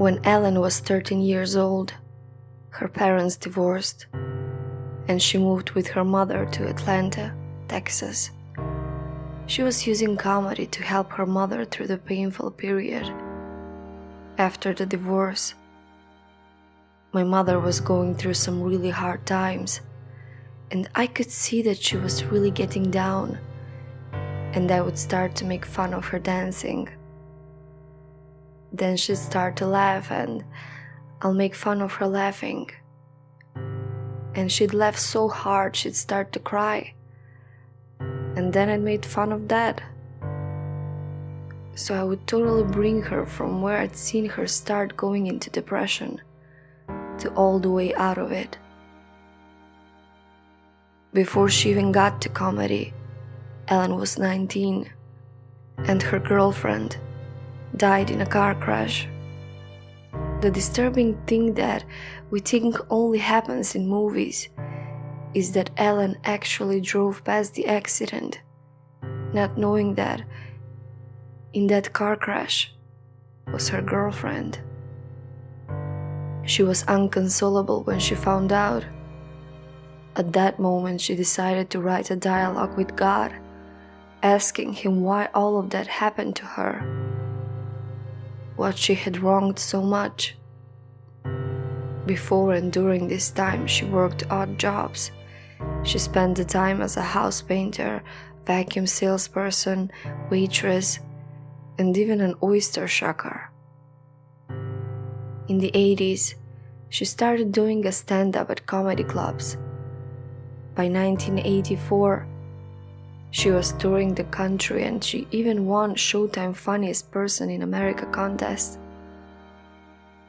When Ellen was 13 years old, her parents divorced, and she moved with her mother to Atlanta, Texas. She was using comedy to help her mother through the painful period. After the divorce, my mother was going through some really hard times, and I could see that she was really getting down, and I would start to make fun of her dancing. Then she'd start to laugh, and I'll make fun of her laughing. And she'd laugh so hard she'd start to cry. And then I made fun of that. So I would totally bring her from where I'd seen her start going into depression to all the way out of it. Before she even got to comedy, Ellen was 19, and her girlfriend died in a car crash. The disturbing thing that we think only happens in movies is that Ellen actually drove past the accident, not knowing that in that car crash was her girlfriend. She was unconsolable when she found out. At that moment, she decided to write a dialogue with God, asking Him why all of that happened to her, what she had wronged so much. Before and during this time, she worked odd jobs. She spent the time as a house painter, vacuum salesperson, waitress, and even an oyster shucker. In the 80s, she started doing a stand-up at comedy clubs. By 1984, she was touring the country, and she even won Showtime Funniest Person in America contest.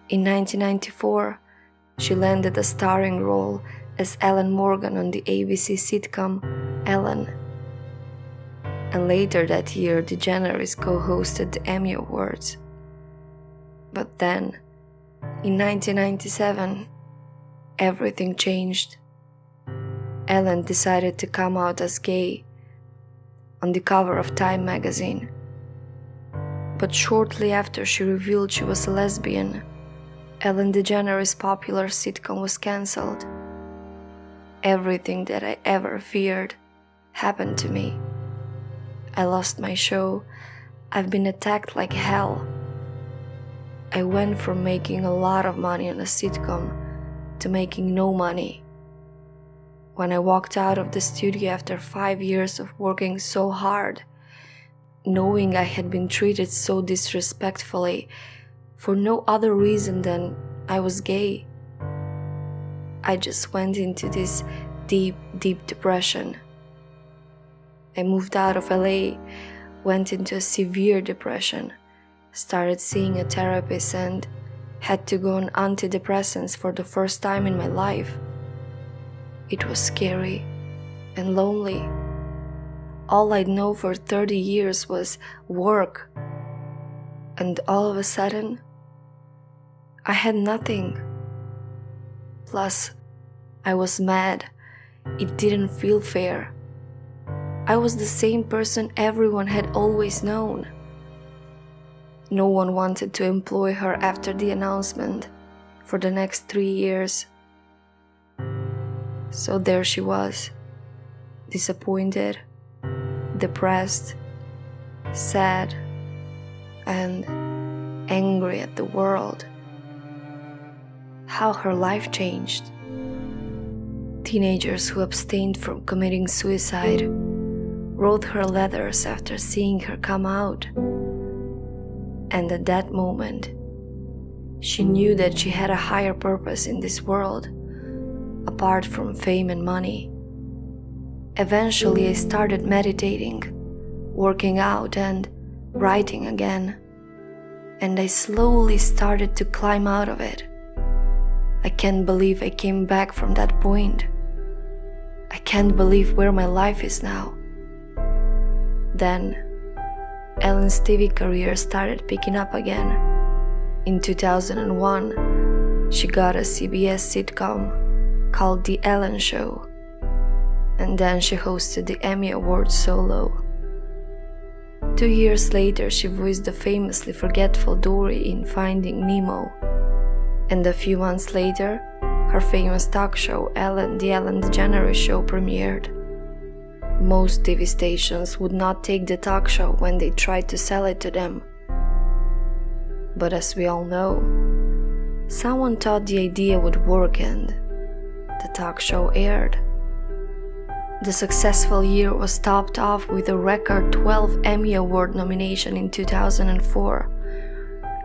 In 1994, she landed a starring role as Ellen Morgan on the ABC sitcom Ellen. And later that year, Degeneres co-hosted the Emmy Awards. But then, in 1997, everything changed. Ellen decided to come out as gay on the cover of Time magazine. But shortly after she revealed she was a lesbian, Ellen DeGeneres' popular sitcom was cancelled. Everything that I ever feared happened to me. I lost my show. I've been attacked like hell. I went from making a lot of money on a sitcom to making no money. When I walked out of the studio after 5 years of working so hard, knowing I had been treated so disrespectfully for no other reason than I was gay, I just went into this deep, deep depression. I moved out of LA, went into a severe depression, started seeing a therapist, and had to go on antidepressants for the first time in my life. It was scary and lonely. All I'd known for 30 years was work. And all of a sudden, I had nothing. Plus, I was mad. It didn't feel fair. I was the same person everyone had always known. No one wanted to employ her after the announcement for the next 3 years. So there she was, disappointed, depressed, sad, and angry at the world. How her life changed. Teenagers who abstained from committing suicide wrote her letters after seeing her come out. And at that moment, she knew that she had a higher purpose in this world, apart from fame and money. Eventually, I started meditating, working out, and writing again. And I slowly started to climb out of it. I can't believe I came back from that point. I can't believe where my life is now. Then, Ellen's TV career started picking up again. In 2001, she got a CBS sitcom called The Ellen Show, and then she hosted the Emmy Awards solo. 2 years later, she voiced the famously forgetful Dory in Finding Nemo. And a few months later, her famous talk show, The Ellen DeGeneres Show, premiered. Most TV stations would not take the talk show when they tried to sell it to them. But as we all know, someone thought the idea would work and the talk show aired. The successful year was topped off with a record 12 Emmy Award nomination in 2004,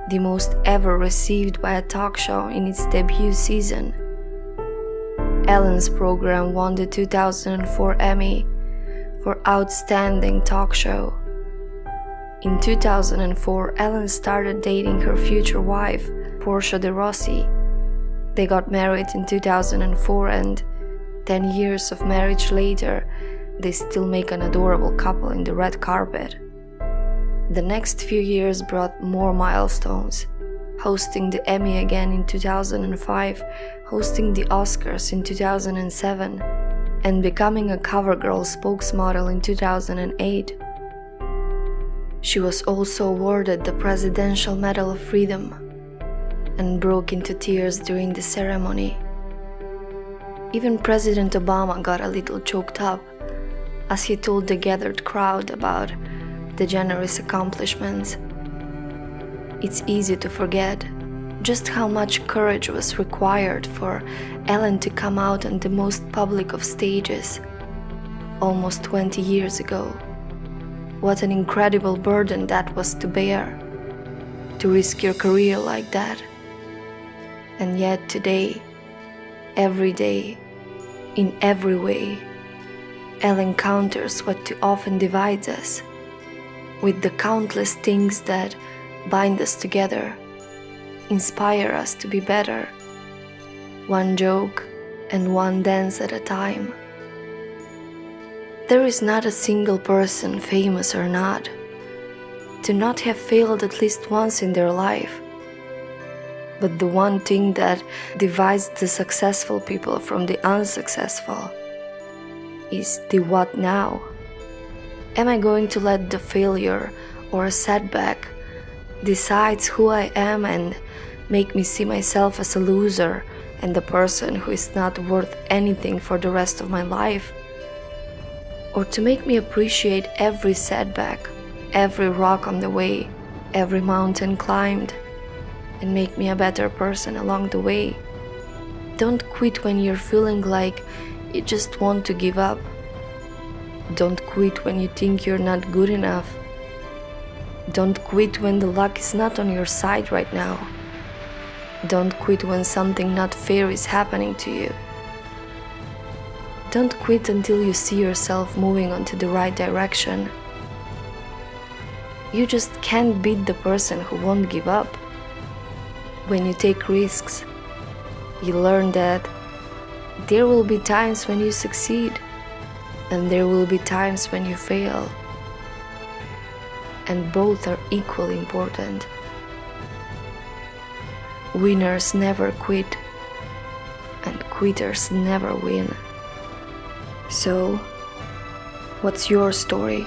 the most ever received by a talk show in its debut season. Ellen's program won the 2004 Emmy for Outstanding Talk Show. In 2004, Ellen started dating her future wife, Portia de Rossi. They got married in 2004 and 10 years of marriage later, they still make an adorable couple in the red carpet. The next few years brought more milestones, hosting the Emmy again in 2005, hosting the Oscars in 2007, and becoming a CoverGirl spokesmodel in 2008. She was also awarded the Presidential Medal of Freedom and broke into tears during the ceremony. Even President Obama got a little choked up as he told the gathered crowd about Degeneres' accomplishments. It's easy to forget just how much courage was required for Ellen to come out on the most public of stages almost 20 years ago. What an incredible burden that was to bear, to risk your career like that. And yet today, every day, in every way, Ellen counters what too often divides us with the countless things that bind us together, inspire us to be better, one joke and one dance at a time. There is not a single person, famous or not, to not have failed at least once in their life. But the one thing that divides the successful people from the unsuccessful is the what now. Am I going to let the failure or a setback decides who I am and make me see myself as a loser and the person who is not worth anything for the rest of my life? Or to make me appreciate every setback, every rock on the way, every mountain climbed, and make me a better person along the way? Don't quit when you're feeling like you just want to give up. Don't quit when you think you're not good enough. Don't quit when the luck is not on your side right now. Don't quit when something not fair is happening to you. Don't quit until you see yourself moving onto the right direction. You just can't beat the person who won't give up. When you take risks, you learn that there will be times when you succeed, and there will be times when you fail. And both are equally important. Winners never quit, and quitters never win. So, what's your story?